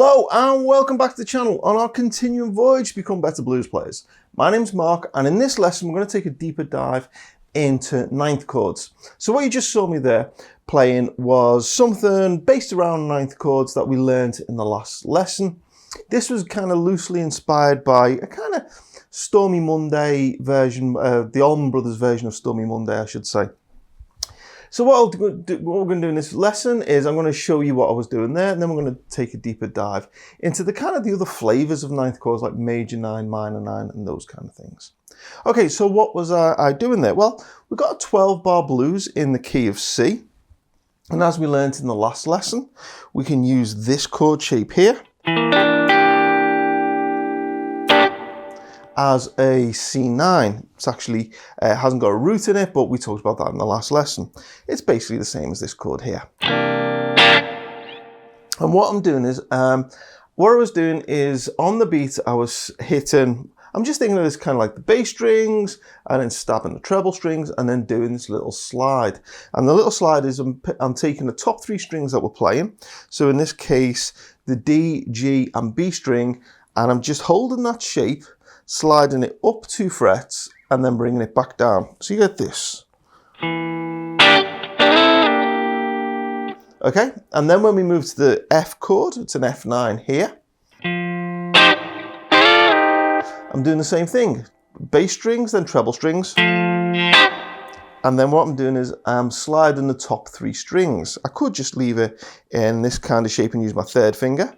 Hello and welcome back to the channel on our continuing voyage to become better blues players. My name's Mark, and in this lesson we're going to take a deeper dive into ninth chords. So what you just saw me there playing was something based around ninth chords that we learned in the last lesson. This was kind of loosely inspired by a kind of Stormy Monday version, the Allman Brothers version of Stormy Monday, I should say. So what we're going to do in this lesson is I'm going to show you what I was doing there, and then we're going to take a deeper dive into the kind of the other flavors of ninth chords like major 9, minor 9, and those kind of things. Okay, so what was I doing there? Well, we've got a 12-bar blues in the key of C, and as we learned in the last lesson, we can use this chord shape here as a C9. It's actually hasn't got a root in it, but we talked about that in the last lesson. It's basically the same as this chord here. And what I'm doing is, what I was doing is on the beat I was hitting, I'm just thinking of this kind of like the bass strings and then stabbing the treble strings and then doing this little slide. And the little slide is I'm taking the top 3 strings that we're playing. So in this case, the D, G and B string, and I'm just holding that shape, sliding it up 2 frets and then bringing it back down. So you get this. Okay, and then when we move to the F chord, it's an F9 here. I'm doing the same thing. Bass strings, then treble strings. And then what I'm doing is I'm sliding the top 3 strings. I could just leave it in this kind of shape and use my 3rd finger.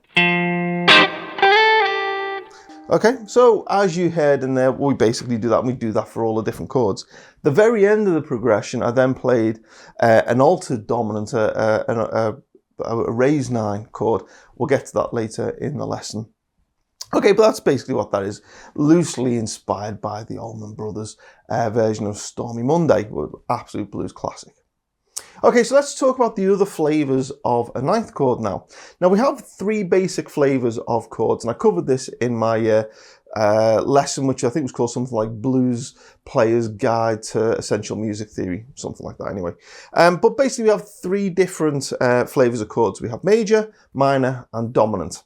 Okay, so as you heard in there, we basically do that, and we do that for all the different chords. The very end of the progression, I then played an altered dominant, a raised 9 chord. We'll get to that later in the lesson. Okay, but that's basically what that is, loosely inspired by the Allman Brothers version of Stormy Monday, absolute blues classic. Okay, so let's talk about the other flavors of a ninth chord now. Now we have 3 basic flavors of chords, and I covered this in my lesson, which I think was called something like Blues Player's Guide to Essential Music Theory, something like that anyway. But basically we have 3 different flavors of chords. We have major, minor, and dominant.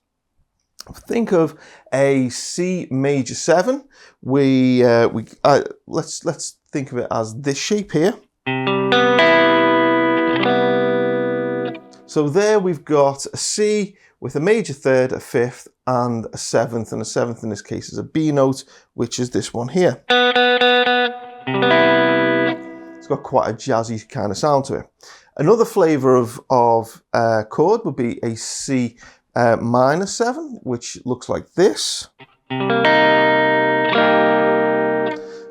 Think of a C major 7. Let's think of it as this shape here. So there we've got a C with a major 3rd, a 5th, and a 7th, and a 7th in this case is a B note, which is this one here. It's got quite a jazzy kind of sound to it. Another flavour of chord would be a C minor 7, which looks like this.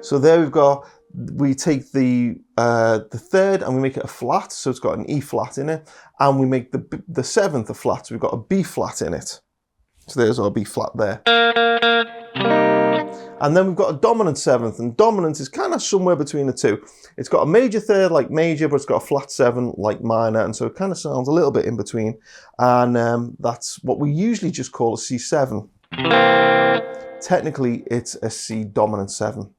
So there we take the 3rd and we make it a flat, so it's got an E flat in it, and we make the 7th a flat, so we've got a B flat in it. So there's our B flat there. And then we've got a dominant 7th, and dominant is kind of somewhere between the 2. It's got a major 3rd like major, but it's got a flat 7 like minor, and so it kind of sounds a little bit in between, and that's what we usually just call a C7. Technically it's a C dominant 7.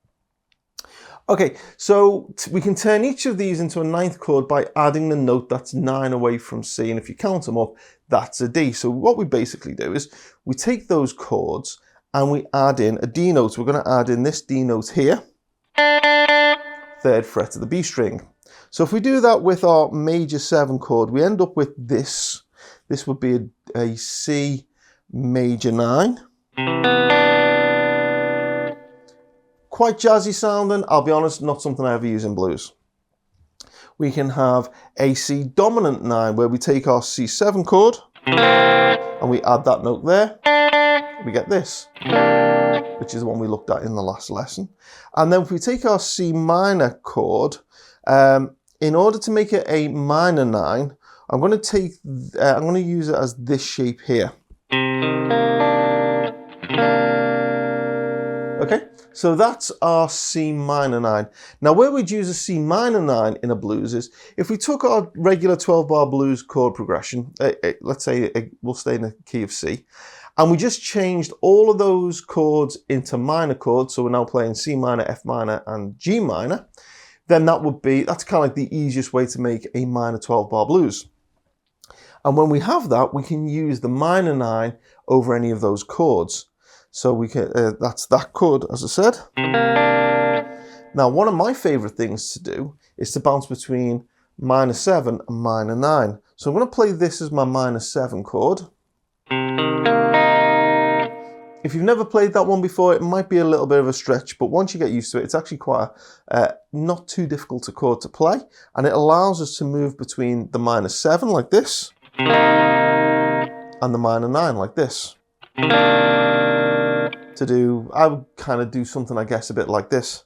Okay, so we can turn each of these into a ninth chord by adding the note that's 9 away from C, and if you count them up, that's a D. So what we basically do is we take those chords and we add in a D note. We're going to add in this D note here, 3rd fret of the B string. So if we do that with our major 7 chord, we end up with this. This would be a C major 9. Quite jazzy sounding, I'll be honest, not something I ever use in blues. We can have a C dominant 9 where we take our C7 chord and we add that note there. We get this, which is the one we looked at in the last lesson. And then if we take our C minor chord, in order to make it a minor 9, I'm going to use it as this shape here. Okay, so that's our C minor 9. Now where we'd use a C minor 9 in a blues is if we took our regular 12-bar blues chord progression, let's say we'll stay in the key of C, and we just changed all of those chords into minor chords, so we're now playing C minor, F minor and G minor, then that's kind of like the easiest way to make a minor 12-bar blues. And when we have that, we can use the minor 9 over any of those chords. So we can, that's that chord, as I said. Now, one of my favorite things to do is to bounce between minor 7 and minor 9. So I'm going to play this as my minor 7 chord. If you've never played that one before, it might be a little bit of a stretch, but once you get used to it, it's actually quite a not too difficult a chord to play, and it allows us to move between the minor 7 like this and the minor 9 like this. To do, I would kind of do something, I guess, a bit like this.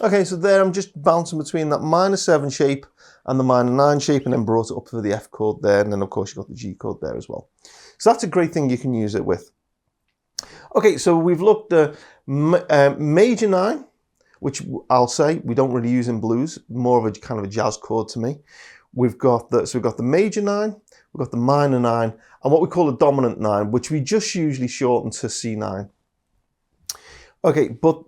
Okay, so there I'm just bouncing between that minor 7 shape and the minor 9 shape, and then brought it up for the F chord there, and then of course you've got the G chord there as well. So that's a great thing you can use it with. Okay, so we've looked at major 9, which I'll say we don't really use in blues, more of a kind of a jazz chord to me. We've got the major 9, we've got the minor 9, and what we call a dominant 9, which we just usually shorten to C9. Okay, but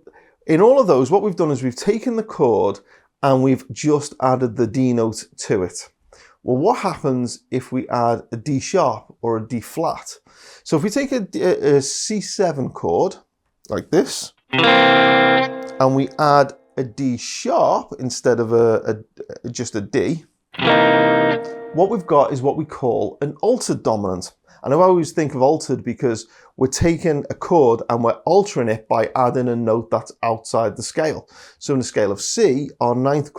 in all of those, what we've done is we've taken the chord and we've just added the D note to it. Well, what happens if we add a D sharp or a D flat? So if we take a C7 chord like this, and we add a D sharp instead of just a D, what we've got is what we call an altered dominant. And I always think of altered because we're taking a chord and we're altering it by adding a note that's outside the scale. So in the scale of C, our ninth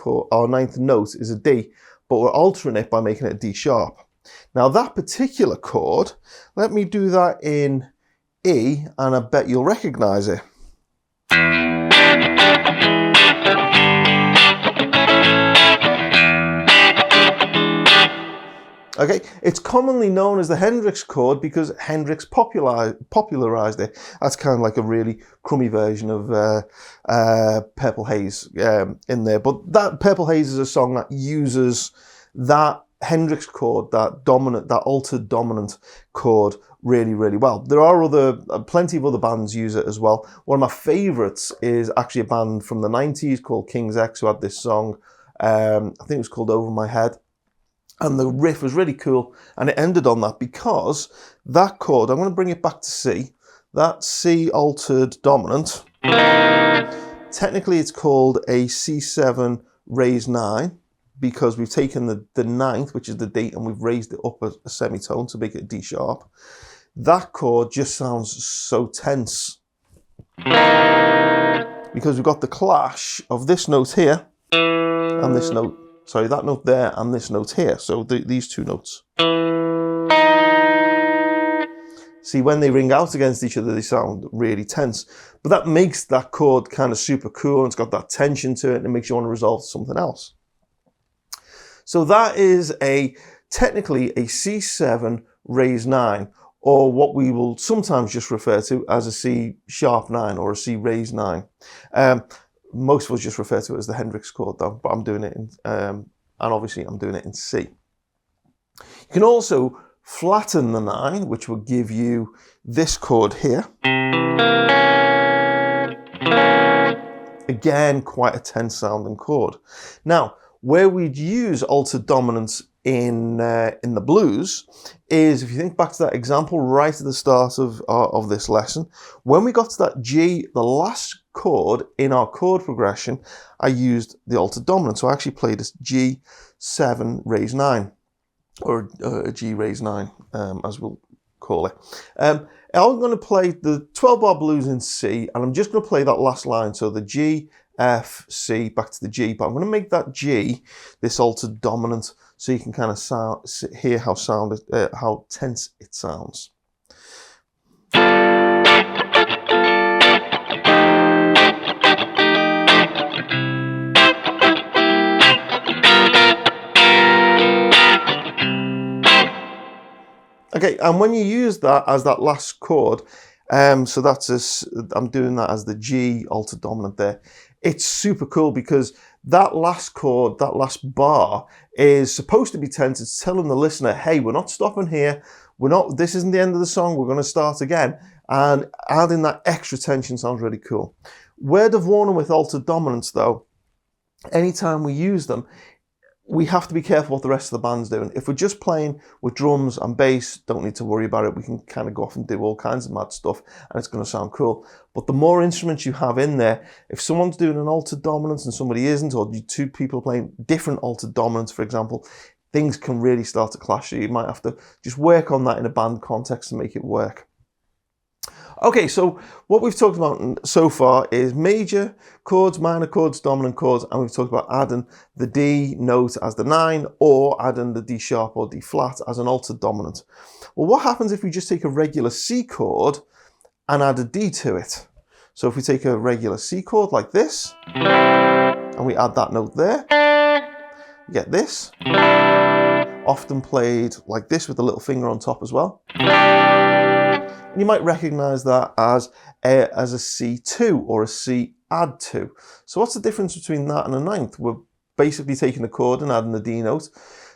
note is a D, but we're altering it by making it a D sharp. Now that particular chord, let me do that in E, and I bet you'll recognize it. Okay, it's commonly known as the Hendrix chord because Hendrix popularized it. That's kind of like a really crummy version of Purple Haze in there. But that Purple Haze is a song that uses that Hendrix chord, that altered dominant chord really, really well. There are plenty of other bands use it as well. One of my favorites is actually a band from the 90s called King's X, who had this song, I think it was called Over My Head. And the riff was really cool, and it ended on that because that chord, I'm going to bring it back to C, that C altered dominant, technically it's called a C7 raised 9 because we've taken the ninth, which is the D, and we've raised it up a semitone to make it a D sharp. That chord just sounds so tense because we've got the clash of this note here and this note. Sorry, that note there and this note here. So these two notes. See, when they ring out against each other, they sound really tense. But that makes that chord kind of super cool, and it's got that tension to it, and it makes you want to resolve something else. So that is technically a C7 raised 9, or what we will sometimes just refer to as a C sharp 9 or a C raised 9. Most of us just refer to it as the Hendrix chord though, but I'm doing it in, and obviously I'm doing it in C. You can also flatten the 9, which will give you this chord here. Again, quite a tense sounding chord. Now, where we'd use altered dominance in the blues is, if you think back to that example right at the start of this lesson, when we got to that G, the last chord in our chord progression, I used the altered dominant. So I actually played this G7 raised 9, or a G raised 9, as we'll call it. I'm going to play the 12-bar blues in C, and I'm just going to play that last line. So the G, F, C, back to the G, but I'm going to make that G this altered dominant so you can kind of hear how tense it sounds. Okay, and when you use that as that last chord, so I'm doing that as the G altered dominant there. It's super cool because that last chord, that last bar is supposed to be tense. It's telling the listener, hey, we're not stopping here. This isn't the end of the song. We're going to start again. And adding that extra tension sounds really cool. Word of warning with altered dominants though, anytime we use them, we have to be careful what the rest of the band's doing. If we're just playing with drums and bass, don't need to worry about it. We can kind of go off and do all kinds of mad stuff and it's going to sound cool. But the more instruments you have in there, if someone's doing an altered dominance and somebody isn't, or two people are playing different altered dominants, for example, things can really start to clash. So you might have to just work on that in a band context to make it work. Okay, so what we've talked about so far is major chords, minor chords, dominant chords, and we've talked about adding the D note as the 9 or adding the D sharp or D flat as an altered dominant. Well, what happens if we just take a regular C chord and add a D to it? So if we take a regular C chord like this, and we add that note there, you get this, often played like this with the little finger on top as well. You might recognize that as a C2 or a C add 2. So what's the difference between that and a ninth? We're basically taking a chord and adding the D note.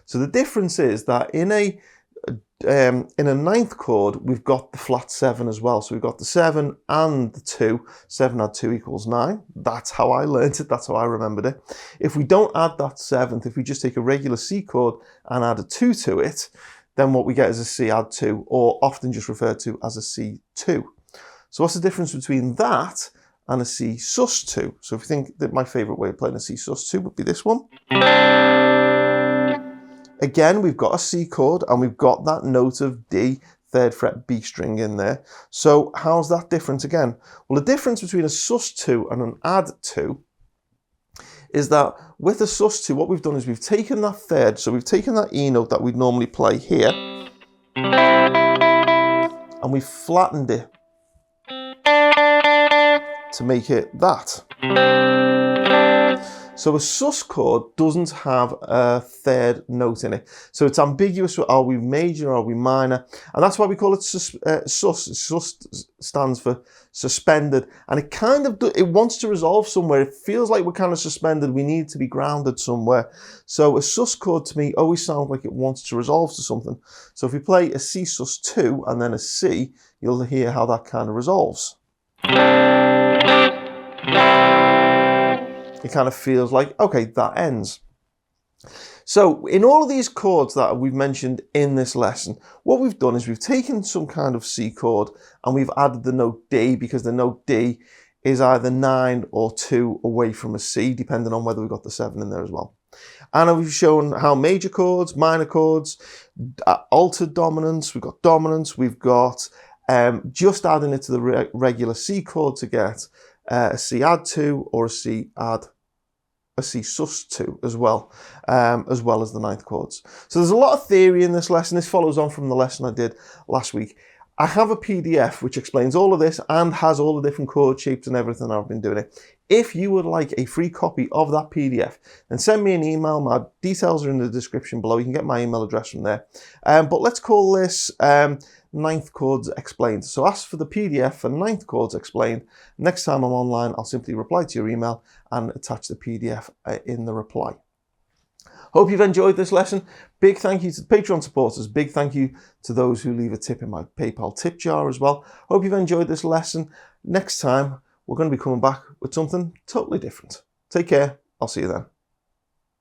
So the difference is that in a ninth chord, we've got the flat 7 as well. So we've got the 7 and the 2. 7 add 2 equals 9. That's how I learned it. That's how I remembered it. If we don't add that 7th, if we just take a regular C chord and add a 2 to it, then what we get is a C add 2, or often just referred to as a C2. So what's the difference between that and a C sus2? So if you think that my favorite way of playing a C sus2 would be this one. Again, we've got a C chord and we've got that note of D, 3rd fret B string in there. So how's that different again? Well, the difference between a sus2 and an add 2 is that with a sus2, what we've done is we've taken that 3rd, so we've taken that E note that we'd normally play here, and we've flattened it to make it that. So a sus chord doesn't have a 3rd note in it. So it's ambiguous. Are we major? Are we minor? And that's why we call it sus. Sus stands for suspended. And it kind of, it wants to resolve somewhere. It feels like we're kind of suspended. We need to be grounded somewhere. So a sus chord to me always sounds like it wants to resolve to something. So if we play a C sus2 and then a C, you'll hear how that kind of resolves. It kind of feels like, okay, that ends. So in all of these chords that we've mentioned in this lesson, what we've done is we've taken some kind of C chord and we've added the note D, because the note D is either 9 or 2 away from a C, depending on whether we've got the 7 in there as well. And we've shown how major chords, minor chords, altered dominants, we've got dominants, we've got just adding it to the regular C chord to get a C add 2 or a C sus 2 as well as the ninth chords. So there's a lot of theory in this lesson. This follows on from the lesson I did last week. I have a PDF which explains all of this and has all the different chord shapes and everything I've been doing it. If you would like a free copy of that PDF, then send me an email. My details are in the description below. You can get my email address from there. But let's call this Ninth Chords Explained. So ask for the PDF for Ninth Chords Explained. Next time I'm online, I'll simply reply to your email and attach the PDF in the reply. Hope you've enjoyed this lesson. Big thank you to the Patreon supporters. Big thank you to those who leave a tip in my PayPal tip jar as well. Hope you've enjoyed this lesson. Next time, we're going to be coming back with something totally different. Take care. I'll see you then.